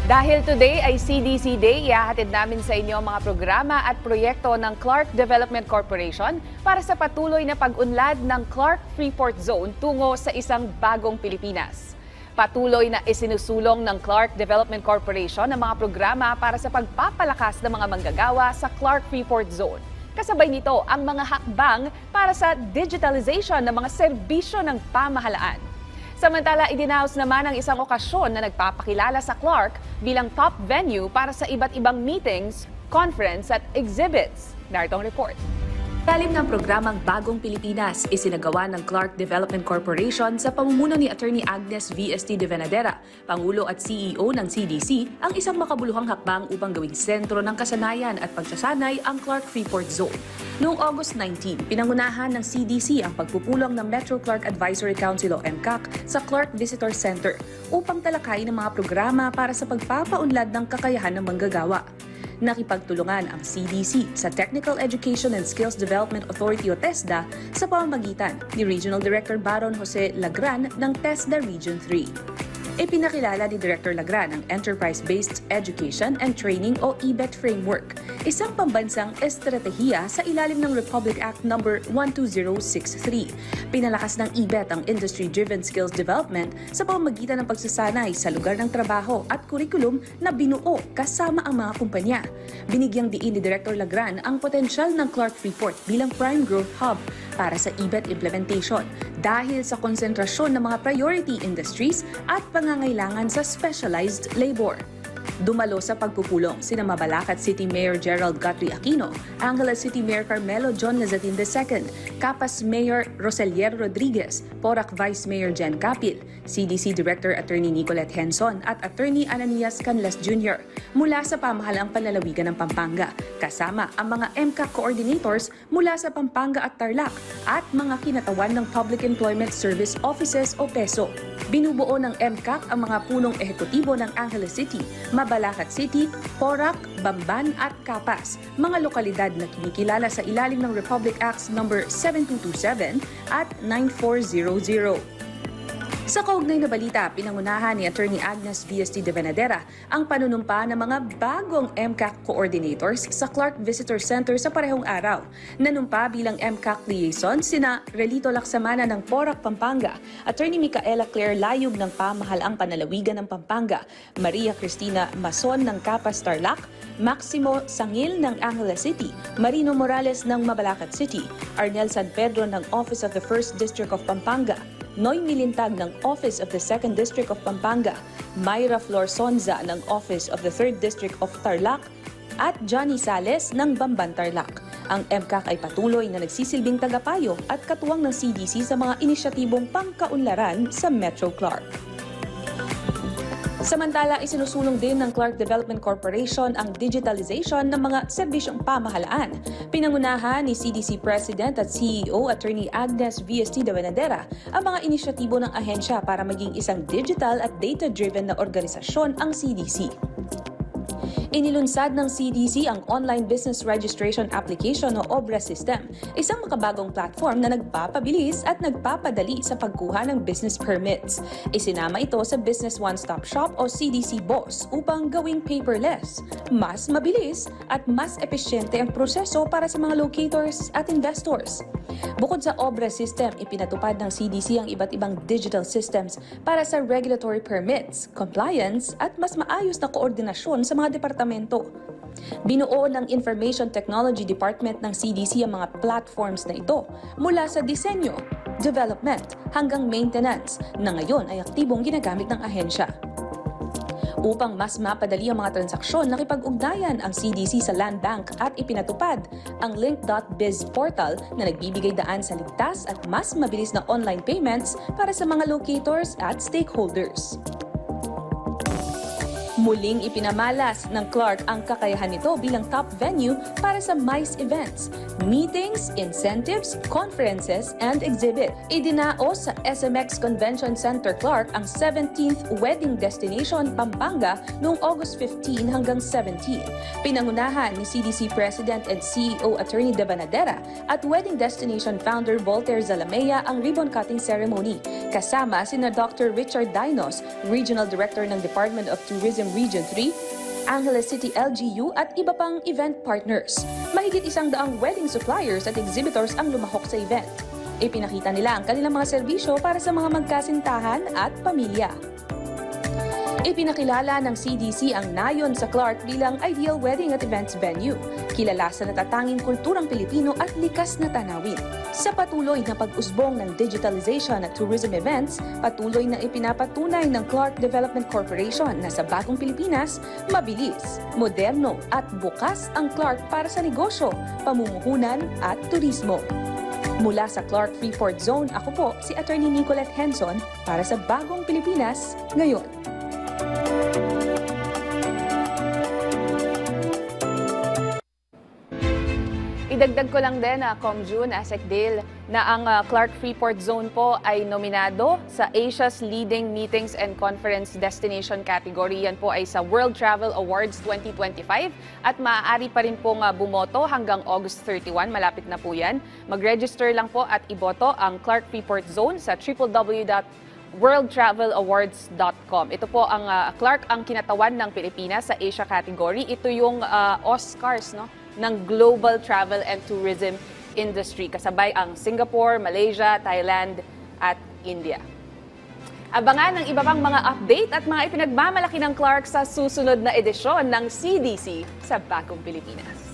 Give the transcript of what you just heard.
Dahil today ay CDC Day, ihahatid namin sa inyo ang mga programa at proyekto ng Clark Development Corporation para sa patuloy na pag-unlad ng Clark Freeport Zone tungo sa isang bagong Pilipinas. Patuloy na isinusulong ng Clark Development Corporation ang mga programa para sa pagpapalakas ng mga manggagawa sa Clark Freeport Zone. Kasabay nito ang mga hakbang para sa digitalization ng mga serbisyo ng pamahalaan. Samantala, idinaos naman ang isang okasyon na nagpapakilala sa Clark bilang top venue para sa iba't ibang meetings, conference at exhibits. Narito ang report. Talim ng programang Bagong Pilipinas, isinagawa ng Clark Development Corporation sa pamumuno ni Attorney Agnes V.S.T. De Venadera, Pangulo at CEO ng CDC, ang isang makabuluhang hakbang upang gawing sentro ng kasanayan at pagsasanay ang Clark Freeport Zone. Noong August 19, pinangunahan ng CDC ang pagpupulong ng Metro Clark Advisory Council o MCAC sa Clark Visitor Center upang talakayin ang mga programa para sa pagpapaunlad ng kakayahan ng manggagawa. Nakipagtulungan ang CDC sa Technical Education and Skills Development Authority o TESDA sa pamamagitan ni Regional Director Baron Jose Lagran ng TESDA Region 3. Ipinakilala ni Director Lagran ang Enterprise-Based Education and Training o EBET Framework, isang pambansang estratehiya sa ilalim ng Republic Act No. 12063. Pinalakas ng EBET ang Industry-Driven Skills Development sa pamamagitan ng pagsasanay sa lugar ng trabaho at kurikulum na binuo kasama ang mga kumpanya. Binigyang diin ni Director Lagran ang potensyal ng Clark Freeport bilang prime growth hub para sa EBET implementation dahil sa konsentrasyon ng mga priority industries at pangangailangan sa specialized labor. Dumalo sa pagpupulong sina Mabalacat City Mayor Gerald Guthrie Aquino, Angeles City Mayor Carmelo John Lazatin II, Capas Mayor Roselier Rodriguez, Porac Vice Mayor Jen Capil, CDC Director Attorney Nicolette Henson at Attorney Ananias Canlas Jr. mula sa pamahalaang panlalawigan ng Pampanga, kasama ang mga MCAC coordinators mula sa Pampanga at Tarlac at mga kinatawan ng Public Employment Service Offices o PESO. Binubuo ng MCAC ang mga punong ehekutibo ng Angeles City, Mabalacat City, Porac, Bamban at Capas, mga lokalidad na kinikilala sa ilalim ng Republic Acts No. 7227 at 9400. Sa kaugnay na balita, pinangunahan ni Attorney Agnes V.S.T. De Venadera ang panunumpa ng mga bagong MCAC coordinators sa Clark Visitor Center sa parehong araw. Nanumpa bilang MCAC liaison sina Relito Laksamana ng Porac, Pampanga, Attorney Micaela Claire Layog ng Pamahalaang Panlalawigan ng Pampanga, Maria Cristina Mason ng Capas Tarlac, Maximo Sangil ng Angeles City, Marino Morales ng Mabalacat City, Arnel San Pedro ng Office of the 1st District of Pampanga, Noy Milintag ng Office of the 2nd District of Pampanga, Myra Flor Sonza ng Office of the 3rd District of Tarlac, at Johnny Sales ng Bamban Tarlac. Ang MCAC ay patuloy na nagsisilbing tagapayo at katuwang ng CDC sa mga inisyatibong pangkaunlaran sa Metro Clark. Samantala, isinusulong din ng Clark Development Corporation ang digitalization ng mga serbisyong pamahalaan. Pinangunahan ni CDC President at CEO Attorney Agnes V.S.T. De Venadera ang mga inisyatibo ng ahensya para maging isang digital at data-driven na organisasyon ang CDC. Inilunsad ng CDC ang Online Business Registration Application o OBRA System, isang makabagong platform na nagpapabilis at nagpapadali sa pagkuha ng business permits. Isinama ito sa Business One-Stop Shop o CDC BOSS upang gawing paperless, mas mabilis at mas epesyente ang proseso para sa mga locators at investors. Bukod sa OBRA system, ipinatupad ng CDC ang iba't ibang digital systems para sa regulatory permits, compliance at mas maayos na koordinasyon sa mga departamento. Binuo ng Information Technology Department ng CDC ang mga platforms na ito mula sa disenyo, development hanggang maintenance na ngayon ay aktibong ginagamit ng ahensya. Upang mas mapadali ang mga transaksyon, nakipag-ugnayan ang CDC sa Land Bank at ipinatupad ang Link.biz portal na nagbibigay daan sa ligtas at mas mabilis na online payments para sa mga locators at stakeholders. Muling ipinamalas ng Clark ang kakayahan nito bilang top venue para sa MICE events, meetings, incentives, conferences, and exhibit. Idinaos sa SMX Convention Center Clark ang 17th Wedding Destination Pampanga noong August 15 hanggang 17. Pinangunahan ni CDC President and CEO Attorney De Venadera at Wedding Destination founder Voltaire Zalamea ang ribbon cutting ceremony. Kasama sina Dr. Richard Dinos, Regional Director ng Department of Tourism ng Region 3, Angeles City LGU at iba pang event partners. Mahigit 100 wedding suppliers at exhibitors ang lumahok sa event. Ipinakita nila ang kanilang mga serbisyo para sa mga magkasintahan at pamilya. Ipinakilala ng CDC ang Nayon sa Clark bilang ideal wedding at events venue. Kilala sa natatanging kulturang Pilipino at likas na tanawin. Sa patuloy na pag-usbong ng digitalization at tourism events, patuloy na ipinapatunay ng Clark Development Corporation na sa bagong Pilipinas, mabilis, moderno at bukas ang Clark para sa negosyo, pamumuhunan at turismo. Mula sa Clark Freeport Zone, ako po si Attorney Nicolette Henson para sa Bagong Pilipinas Ngayon. Idagdag ko lang din, Com June, Asek Dale, na ang Clark Freeport Zone po ay nominado sa Asia's Leading Meetings and Conference Destination category. Yan po ay sa World Travel Awards 2025 at maaari pa rin pong bumoto hanggang August 31. Malapit na po yan. Mag-register lang po at iboto ang Clark Freeport Zone sa www.worldtravelawards.com. Ito po ang Clark ang kinatawan ng Pilipinas sa Asia category. Ito yung Oscars, no, ng global travel and tourism industry. Kasabay ang Singapore, Malaysia, Thailand at India. Abangan ang iba pang mga update at mga ipinagmamalaki ng Clark sa susunod na edisyon ng CDC sa Bagong Pilipinas.